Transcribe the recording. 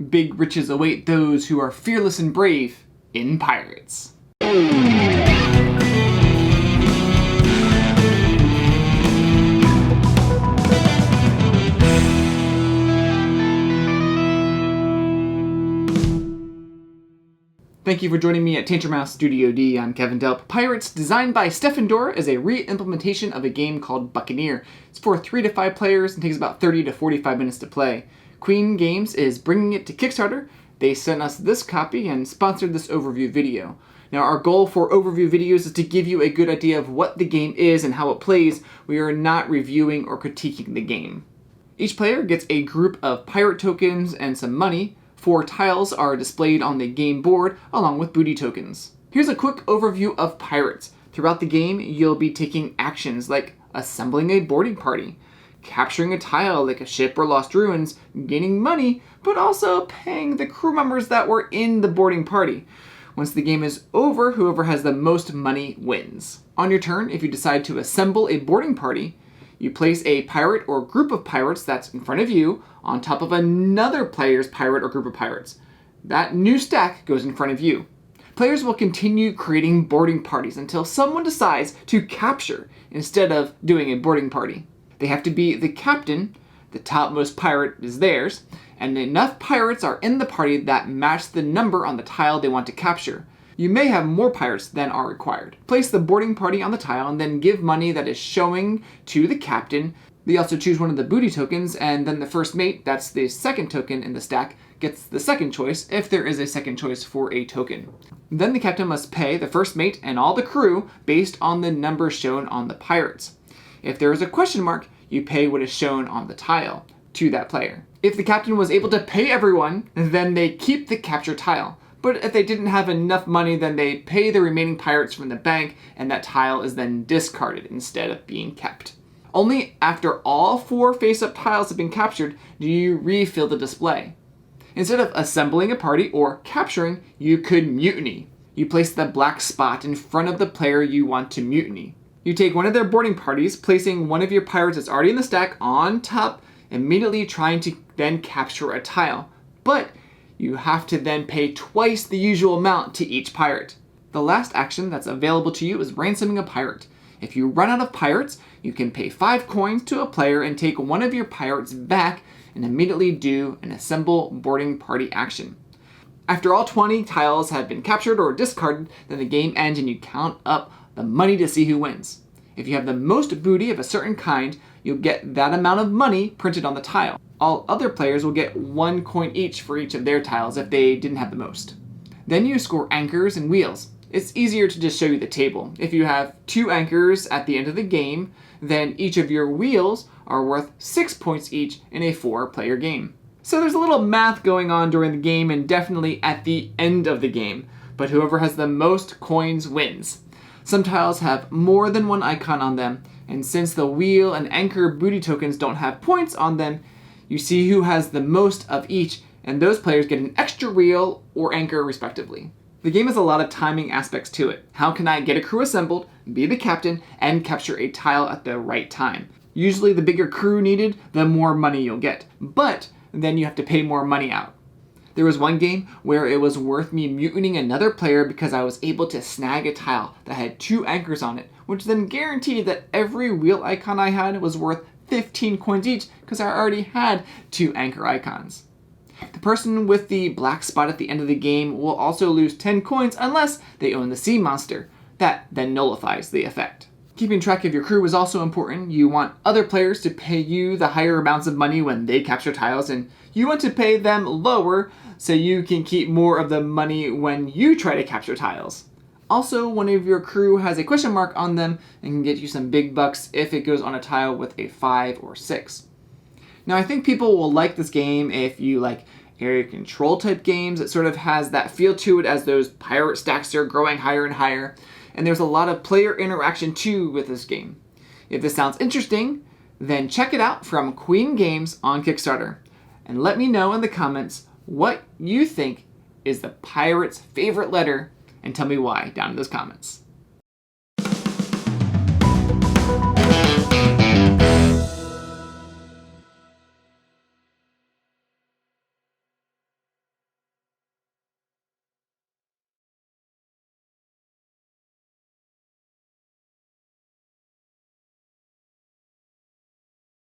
Big riches await those who are fearless and brave in pirates. Thank you for joining me at Tangermouse Studio D. I'm Kevin Delp. Pirates, designed by Stefan Dorra, is a reimplementation of a game called Buccaneer. It's for 3 to 5 players and takes about 30 to 45 minutes to play. Queen Games is bringing it to Kickstarter. They sent us this copy and sponsored this overview video. Now, our goal for overview videos is to give you a good idea of what the game is and how it plays. We are not reviewing or critiquing the game. Each player gets a group of pirate tokens and some money. 4 tiles are displayed on the game board, along with booty tokens. Here's a quick overview of pirates. Throughout the game, you'll be taking actions like assembling a boarding party, capturing a tile like a ship or lost ruins, gaining money, but also paying the crew members that were in the boarding party. Once the game is over, whoever has the most money wins. On your turn, if you decide to assemble a boarding party, you place a pirate or group of pirates that's in front of you on top of another player's pirate or group of pirates. That new stack goes in front of you. Players will continue creating boarding parties until someone decides to capture instead of doing a boarding party. They have to be the captain, the topmost pirate is theirs, and enough pirates are in the party that match the number on the tile they want to capture. You may have more pirates than are required. Place the boarding party on the tile and then give money that is showing to the captain. They also choose one of the booty tokens, and then the first mate, that's the second token in the stack, gets the second choice if there is a second choice for a token. Then the captain must pay the first mate and all the crew based on the number shown on the pirates. If there is a question mark, you pay what is shown on the tile to that player. If the captain was able to pay everyone, then they keep the capture tile. But if they didn't have enough money, then they pay the remaining pirates from the bank, and that tile is then discarded instead of being kept. Only after all 4 face-up tiles have been captured do you refill the display. Instead of assembling a party or capturing, you could mutiny. You place the black spot in front of the player you want to mutiny. You take one of their boarding parties, placing one of your pirates that's already in the stack on top, immediately trying to then capture a tile. But you have to then pay twice the usual amount to each pirate. The last action that's available to you is ransoming a pirate. If you run out of pirates, you can pay 5 coins to a player and take one of your pirates back and immediately do an assemble boarding party action. After all 20 tiles have been captured or discarded, then the game ends and you count up the money to see who wins. If you have the most booty of a certain kind, you'll get that amount of money printed on the tile. All other players will get 1 coin each for each of their tiles if they didn't have the most. Then you score anchors and wheels. It's easier to just show you the table. If you have 2 anchors at the end of the game, then each of your wheels are worth 6 points each in a 4-player game. So there's a little math going on during the game and definitely at the end of the game, but whoever has the most coins wins. Some tiles have more than 1 icon on them, and since the wheel and anchor booty tokens don't have points on them, you see who has the most of each, and those players get an extra wheel or anchor respectively. The game has a lot of timing aspects to it. How can I get a crew assembled, be the captain, and capture a tile at the right time? Usually the bigger crew needed, the more money you'll get, but then you have to pay more money out. There was one game where it was worth me mutinying another player because I was able to snag a tile that had 2 anchors on it, which then guaranteed that every wheel icon I had was worth 15 coins each because I already had 2 anchor icons. The person with the black spot at the end of the game will also lose 10 coins unless they own the sea monster. That then nullifies the effect. Keeping track of your crew is also important. You want other players to pay you the higher amounts of money when they capture tiles, and you want to pay them lower so you can keep more of the money when you try to capture tiles. Also, one of your crew has a question mark on them and can get you some big bucks if it goes on a tile with a 5 or 6. Now, I think people will like this game if you like area control type games. It sort of has that feel to it as those pirate stacks are growing higher and higher. And there's a lot of player interaction too with this game. If this sounds interesting, then check it out from Queen Games on Kickstarter. And let me know in the comments what you think is the pirate's favorite letter, and tell me why down in those comments.